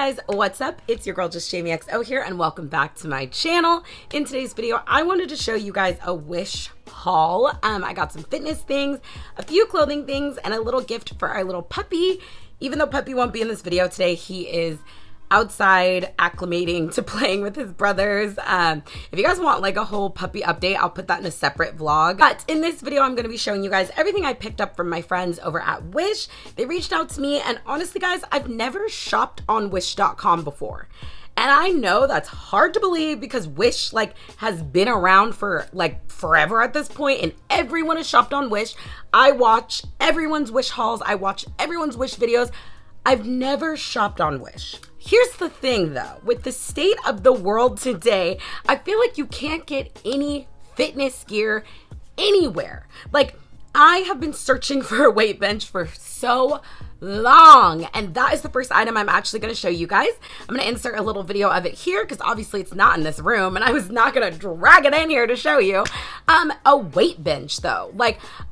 guys, what's up? It's your girl just Jamie XO here, and welcome back to my channel. In today's video, I wanted to show you guys a Wish haul. I got some fitness things, a few clothing things, and a little gift for our little puppy. Even though Puppy won't be in this video today, he is outside acclimating to playing with his brothers. If you guys want like a whole puppy update, I'll put that in a separate vlog. But in this video, I'm going to be showing you guys everything I picked up from my friends over at Wish. They reached out to me, and honestly guys, I've never shopped on wish.com before. And I know that's hard to believe because Wish has been around for forever at this point, and everyone has shopped on Wish. I watch everyone's Wish hauls. I watch everyone's Wish videos. I've never shopped on Wish. Here's the thing though, with the state of the world today, I feel like you can't get any fitness gear anywhere. I have been searching for a weight bench for so long, and that is the first item I'm actually going to show you guys. I'm going to insert a little video of it here because obviously it's not in this room and I was not going to drag it in here to show you. A weight bench though,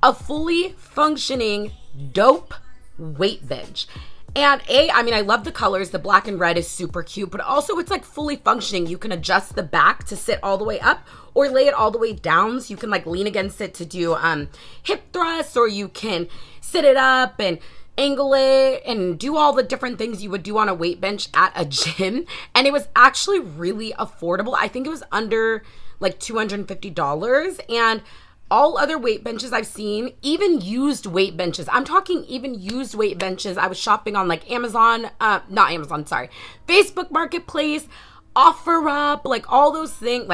a fully functioning dope weight bench. And I love the colors. The black and red is super cute, but also it's fully functioning. You can adjust the back to sit all the way up or lay it all the way down. So you can lean against it to do hip thrusts, or you can sit it up and angle it and do all the different things you would do on a weight bench at a gym. And it was actually really affordable. I think it was under $250, and all other weight benches I've seen, even used weight benches, I'm talking even used weight benches. I was shopping on Amazon, not Amazon, sorry, Facebook Marketplace, OfferUp, all those things,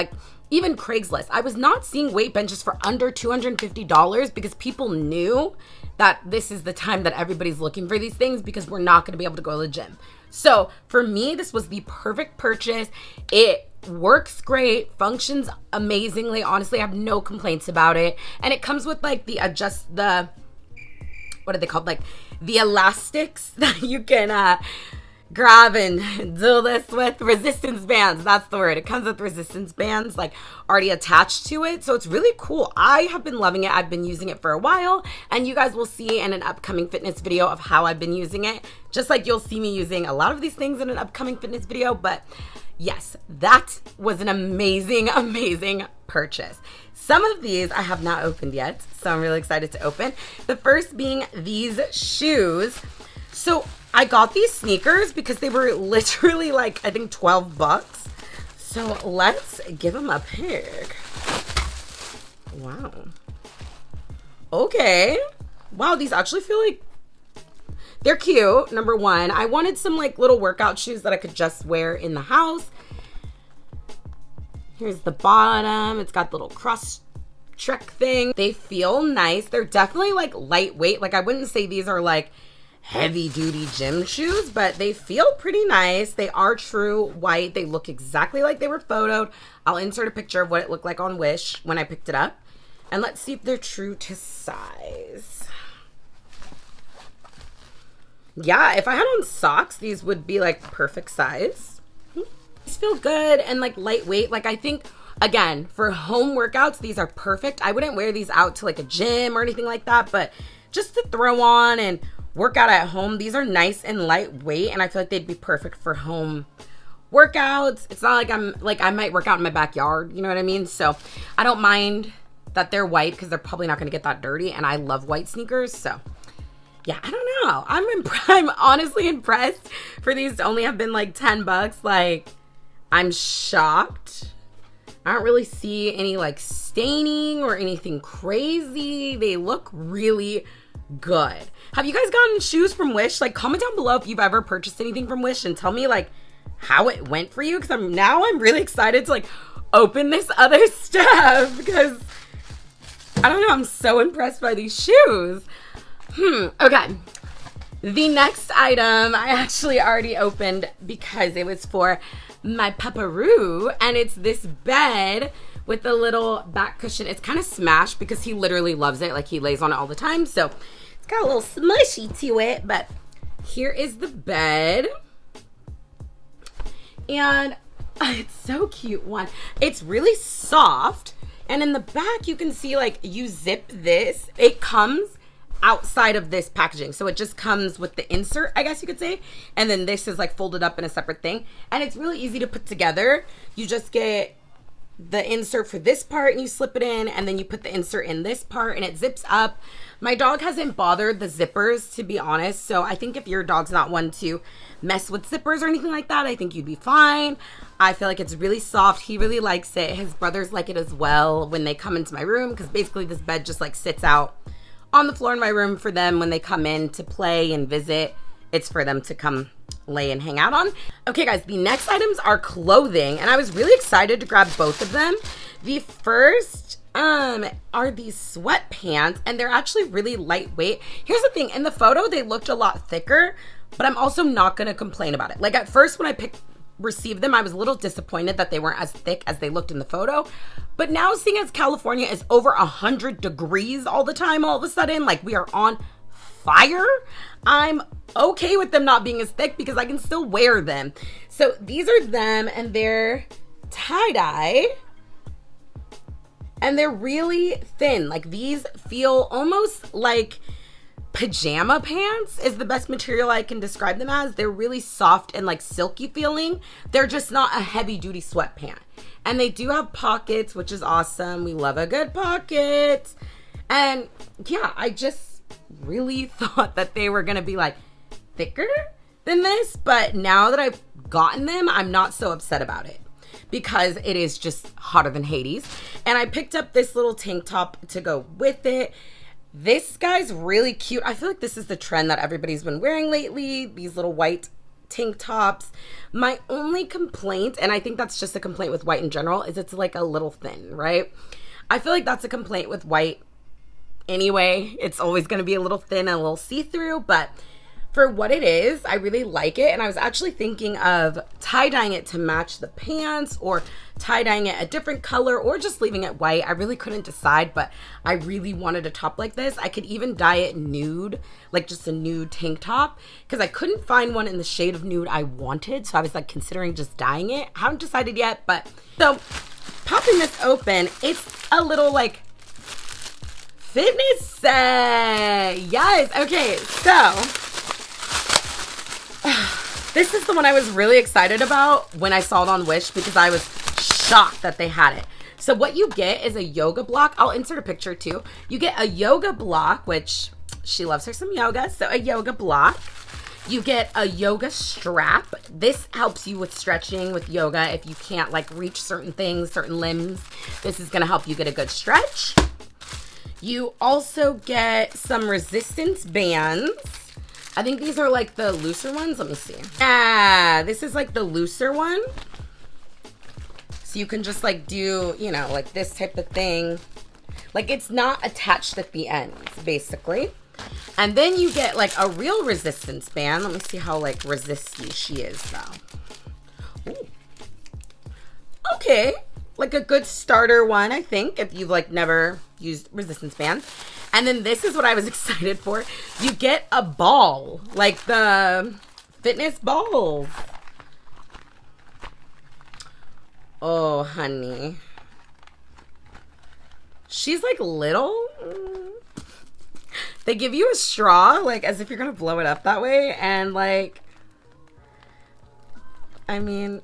even Craigslist. I was not seeing weight benches for under $250 because people knew that this is the time that everybody's looking for these things because we're not going to be able to go to the gym. So for me, this was the perfect purchase. It works great, functions amazingly. Honestly, I have no complaints about it. And it comes with what are they called? The elastics that you can grab and do this with. Resistance bands, that's the word. It comes with resistance bands already attached to it. So it's really cool. I have been loving it. I've been using it for a while, and you guys will see in an upcoming fitness video of how I've been using it. Just like you'll see me using a lot of these things in an upcoming fitness video. But yes, that was an amazing, amazing purchase. Some of these I have not opened yet, so I'm really excited to open. The first being these shoes. So I got these sneakers because they were literally I think 12 bucks. So let's give them a pick. Wow. Okay. Wow, these actually feel they're cute. Number one, I wanted some little workout shoes that I could just wear in the house. Here's the bottom. It's got the little cross trek thing. They feel nice. They're definitely lightweight. I wouldn't say these are heavy duty gym shoes, but they feel pretty nice. They are true white. They look exactly like they were photoed. I'll insert a picture of what it looked like on Wish when I picked it up. And let's see if they're true to size. Yeah, if I had on socks, these would be perfect size. These feel good and lightweight. I think, again, for home workouts, these are perfect. I wouldn't wear these out to a gym or anything like that, but just to throw on and work out at home, these are nice and lightweight, and I feel like they'd be perfect for home workouts. It's not I might work out in my backyard, you know what I mean? So I don't mind that they're white because they're probably not going to get that dirty, and I love white sneakers. So yeah, I don't know. I'm honestly impressed for these to only have been 10 bucks. I'm shocked. I don't really see any staining or anything crazy. They look really good. Have you guys gotten shoes from Wish? Comment down below if you've ever purchased anything from Wish and tell me how it went for you, because I'm really excited to open this other stuff because I don't know, I'm so impressed by these shoes. Okay. The next item I actually already opened because it was for my paparoo, and it's this bed with a little back cushion. It's kind of smashed because he literally loves it. He lays on it all the time, so it's got a little smushy to it. But here is the bed, and it's so cute. It's really soft, and in the back you can see you zip this. It comes outside of this packaging. So it just comes with the insert, I guess you could say. And then this is like folded up in a separate thing. And it's really easy to put together. You just get the insert for this part and you slip it in, and then you put the insert in this part and it zips up. My dog hasn't bothered the zippers, to be honest. So I think if your dog's not one to mess with zippers or anything like that, I think you'd be fine. I feel like it's really soft. He really likes it. His brothers like it as well when they come into my room, because basically this bed just like sits out on the floor in my room for them when they come in to play and visit. It's for them to come lay and hang out on. Okay guys, the next items are clothing, and I was really excited to grab both of them. The first are these sweatpants, and they're actually really lightweight. Here's the thing, in the photo they looked a lot thicker, but I'm also not gonna complain about it. Like at first when I received them, I was a little disappointed that they weren't as thick as they looked in the photo. But now, seeing as California is over 100 degrees all the time, all of a sudden, like we are on fire, I'm okay with them not being as thick because I can still wear them. So these are them, and they're tie-dye, and they're really thin. Like these feel almost like pajama pants is the best material I can describe them as. They're really soft and like silky feeling. They're just not a heavy duty sweatpant. And they do have pockets, which is awesome. We love a good pocket. And yeah, I just really thought that they were gonna be like thicker than this, but now that I've gotten them, I'm not so upset about it because it is just hotter than Hades. And I picked up this little tank top to go with it. This guy's really cute. I feel like this is the trend that everybody's been wearing lately, these little white tank tops. My only complaint, and I think that's just a complaint with white in general, is it's like a little thin, right? I feel like that's a complaint with white anyway. It's always going to be a little thin and a little see-through, but for what it is, I really like it. And I was actually thinking of tie-dyeing it to match the pants, or tie-dyeing it a different color, or just leaving it white. I really couldn't decide, but I really wanted a top like this. I could even dye it nude, like just a nude tank top, because I couldn't find one in the shade of nude I wanted. So I was like considering just dyeing it. Haven't decided yet, but so popping this open, it's a little like fitness set. Yes. Okay. So this is the one I was really excited about when I saw it on Wish, because I was shocked that they had it. So what you get is a yoga block. I'll insert a picture too. You get a yoga block, which she loves her some yoga. So a yoga block. You get a yoga strap. This helps you with stretching with yoga. If you can't like reach certain things, certain limbs, this is going to help you get a good stretch. You also get some resistance bands. I think these are like the looser ones. Let me see. Yeah, this is like the looser one. So you can just like do, you know, like this type of thing. Like it's not attached at the ends, basically. And then you get like a real resistance band. Let me see how like resisty she is though. Ooh. Okay. Like a good starter one, I think, if you've like never used resistance band. And then this is what I was excited for. You get a ball, like the fitness balls. Oh, honey. She's like little. They give you a straw, like as if you're gonna blow it up that way. And like, I mean,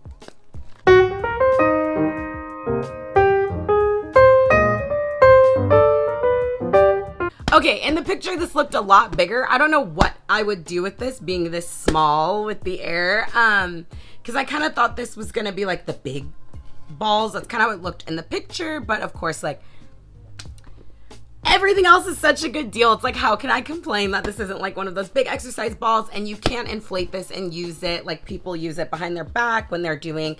okay, in the picture, this looked a lot bigger. I don't know what I would do with this being this small with the air. Because I kind of thought this was going to be like the big balls. That's kind of how it looked in the picture. But of course, like everything else is such a good deal. It's like, how can I complain that this isn't like one of those big exercise balls? And you can inflate this and use it. Like people use it behind their back when they're doing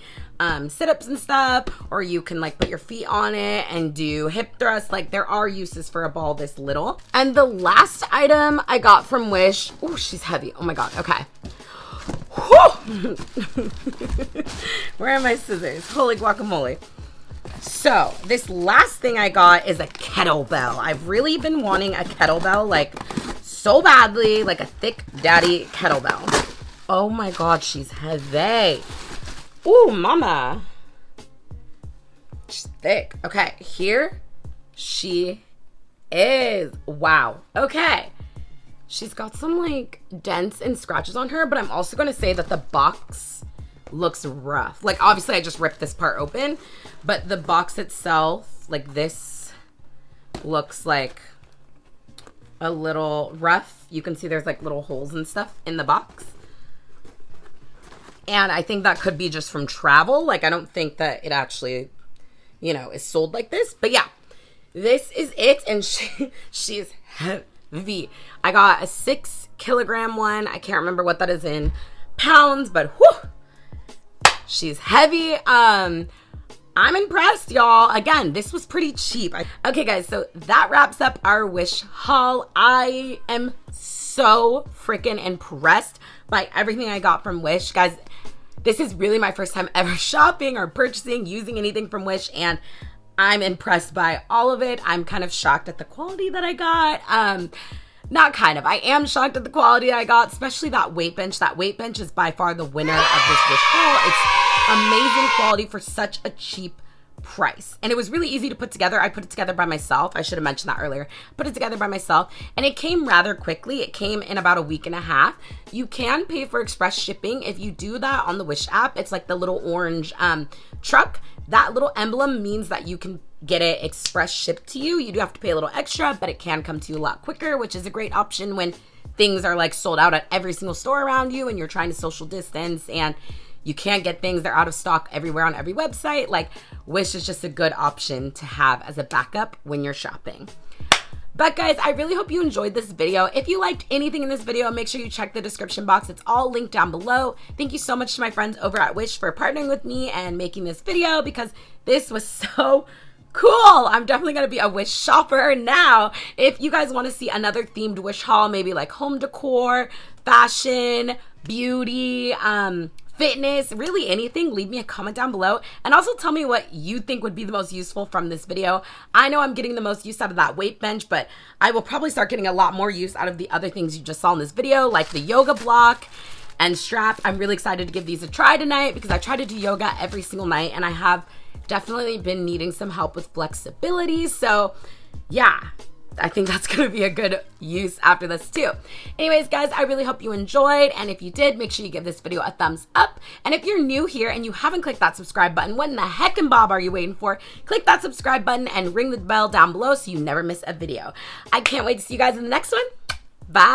sit-ups and stuff, or you can like put your feet on it and do hip thrusts. Like there are uses for a ball this little. And the last item I got from Wish, oh, she's heavy. Oh my God. Okay. Where are my scissors? Holy guacamole. So this last thing I got is a kettlebell. I've really been wanting a kettlebell like so badly, like a thick daddy kettlebell. Oh my God, she's heavy. Ooh, mama. She's thick. Okay, here she is. Wow. Okay. She's got some like dents and scratches on her, but I'm also going to say that the box looks rough. Like obviously I just ripped this part open, but the box itself, like this, looks like a little rough. You can see there's like little holes and stuff in the box. And I think that could be just from travel. Like I don't think that it actually, you know, is sold like this. But yeah, this is it. And she's heavy. I got a 6 kilogram one. I can't remember what that is in pounds, but whew, she's heavy. I'm impressed, y'all. Again, this was pretty cheap. Okay, guys, so that wraps up our Wish haul. I am so freaking impressed by everything I got from Wish. Guys, this is really my first time ever shopping or purchasing, using anything from Wish, and I'm impressed by all of it. I'm kind of shocked at the quality that I got. Not kind of. I am shocked at the quality I got, especially that weight bench. That weight bench is by far the winner of this Wish haul. It's amazing quality for such a cheap price. And it was really easy to put together. I put it together by myself. I should have mentioned that earlier. Put it together by myself. And it came rather quickly. It came in about a week and a half. You can pay for express shipping. If you do that on the Wish app, it's like the little orange truck. That little emblem means that you can get it express shipped to you. You do have to pay a little extra, but it can come to you a lot quicker, which is a great option when things are like sold out at every single store around you and you're trying to social distance and you can't get things. They're out of stock everywhere on every website. Like Wish is just a good option to have as a backup when you're shopping. But guys, I really hope you enjoyed this video. If you liked anything in this video, make sure you check the description box. It's all linked down below. Thank you so much to my friends over at Wish for partnering with me and making this video because this was so cool. I'm definitely going to be a Wish shopper now. If you guys want to see another themed Wish haul, maybe like home decor, fashion, beauty, fitness, really anything, leave me a comment down below and also tell me what you think would be the most useful from this video. I know I'm getting the most use out of that weight bench, but I will probably start getting a lot more use out of the other things you just saw in this video, like the yoga block and strap. I'm really excited to give these a try tonight because I try to do yoga every single night and I have definitely been needing some help with flexibility. So yeah, I think that's going to be a good use after this too. Anyways, guys, I really hope you enjoyed. And if you did, make sure you give this video a thumbs up. And if you're new here and you haven't clicked that subscribe button, what in the heck and bob are you waiting for? Click that subscribe button and ring the bell down below so you never miss a video. I can't wait to see you guys in the next one. Bye.